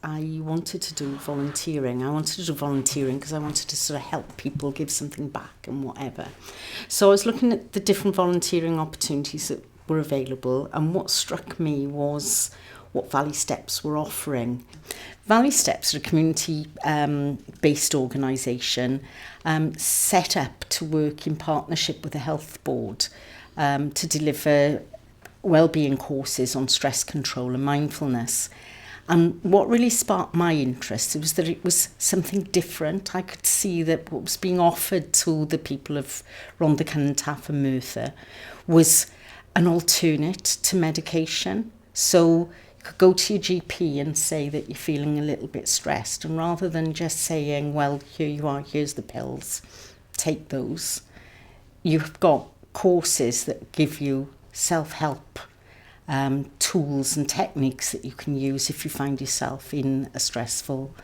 I wanted to do volunteering. I wanted to do volunteering because I wanted to sort of help people, give something back and whatever. So I was looking at the different volunteering opportunities that were available, and what struck me was what Valley Steps were offering. Valley Steps are a community-based organisation set up to work in partnership with the health board to deliver wellbeing courses on stress control and mindfulness. And what really sparked my interest was that it was something different. I could see that what was being offered to the people of Rhondda, Taff and Merthyr was an alternate to medication. So you could go to your GP and say that you're feeling a little bit stressed, and rather than just saying, well, here you are, here's the pills, take those, you've got courses that give you self-help tools and techniques that you can use if you find yourself in a stressful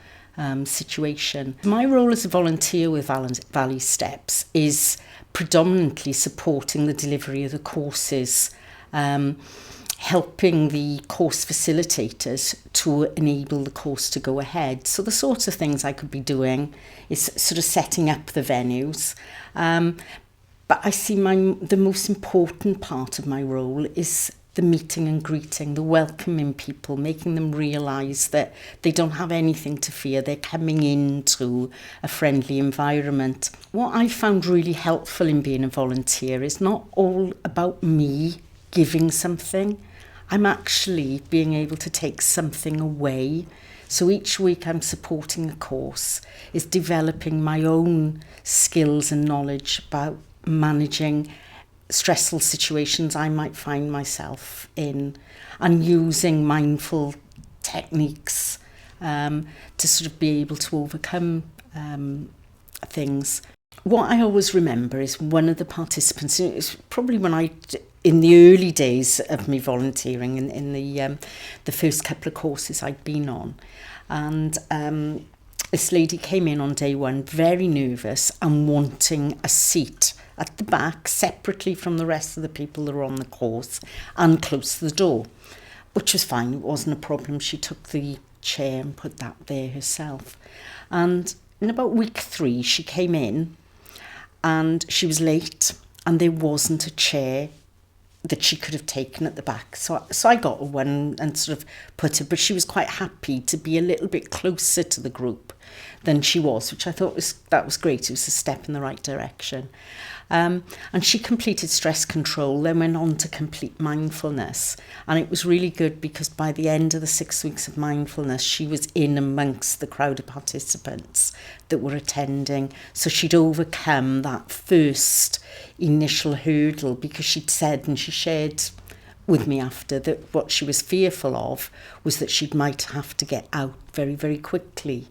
situation. My role as a volunteer with Valley Steps is predominantly supporting the delivery of the courses, helping the course facilitators to enable the course to go ahead. So the sorts of things I could be doing is sort of setting up the venues. But I see the most important part of my role is the meeting and greeting, the welcoming people, making them realise that they don't have anything to fear. They're coming into a friendly environment. What I found really helpful in being a volunteer is not all about me giving something. I'm actually being able to take something away. So each week I'm supporting a course, is developing my own skills and knowledge about managing stressful situations I might find myself in, and using mindful techniques to sort of be able to overcome things. What I always remember is one of the participants, it was probably in the early days of me volunteering in the first couple of courses I'd been on, and this lady came in on day one very nervous and wanting a seat at the back, separately from the rest of the people that were on the course and close to the door, which was fine. It wasn't a problem. She took the chair and put that there herself. And in about week 3, she came in and she was late and there wasn't a chair that she could have taken at the back. So I got her one and sort of put her, but she was quite happy to be a little bit closer to the group than she was, which I thought was great. It was a step in the right direction. And she completed stress control, then went on to complete mindfulness. And it was really good because by the end of the 6 weeks of mindfulness, she was in amongst the crowd of participants that were attending. So she'd overcome that first initial hurdle, because she'd said, and she shared with me after, that what she was fearful of was that she might have to get out very, very quickly.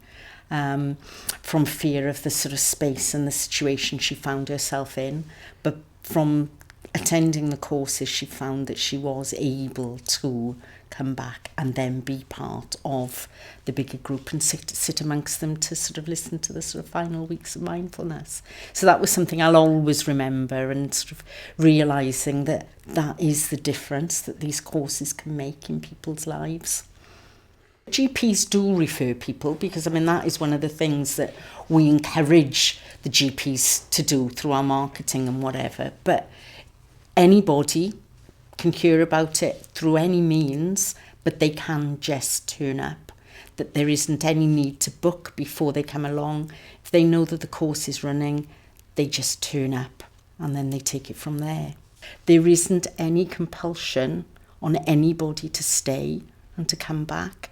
From fear of the sort of space and the situation she found herself in. But from attending the courses, she found that she was able to come back and then be part of the bigger group and sit amongst them to sort of listen to the sort of final weeks of mindfulness. So that was something I'll always remember, and sort of realising that that is the difference that these courses can make in people's lives. GPs do refer people because, that is one of the things that we encourage the GPs to do through our marketing and whatever. But anybody can hear about it through any means, but they can just turn up. That there isn't any need to book before they come along. If they know that the course is running, they just turn up and then they take it from there. There isn't any compulsion on anybody to stay and to come back.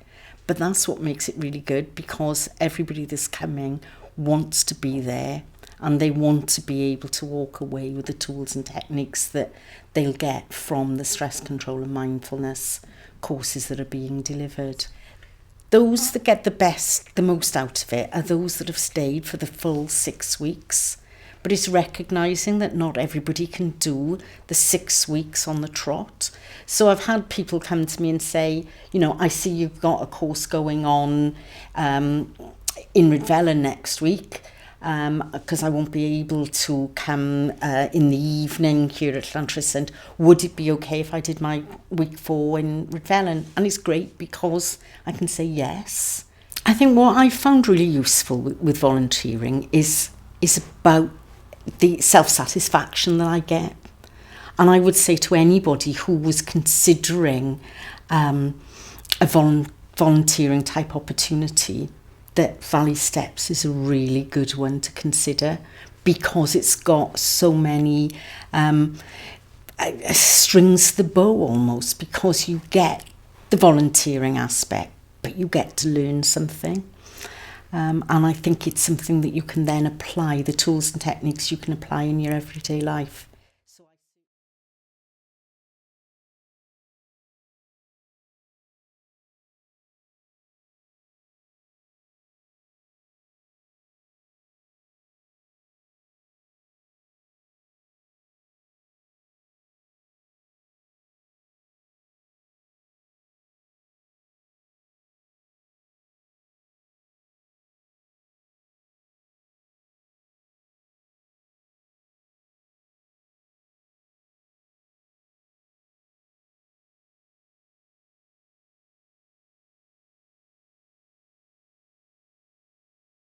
But that's what makes it really good, because everybody that's coming wants to be there and they want to be able to walk away with the tools and techniques that they'll get from the stress control and mindfulness courses that are being delivered. Those that get the most out of it are those that have stayed for the full 6 weeks. But it's recognising that not everybody can do the 6 weeks on the trot. So I've had people come to me and say, I see you've got a course going on in Redvella next week. because I won't be able to come in the evening here at Llantrisant. Would it be okay if I did my week 4 in Redfellen? And it's great because I can say yes. I think what I found really useful with volunteering is about the self-satisfaction that I get. And I would say to anybody who was considering a volunteering type opportunity that Valley Steps is a really good one to consider, because it's got so many strings to the bow almost, because you get the volunteering aspect, but you get to learn something. And I think it's something that you can then apply, the tools and techniques you can apply in your everyday life.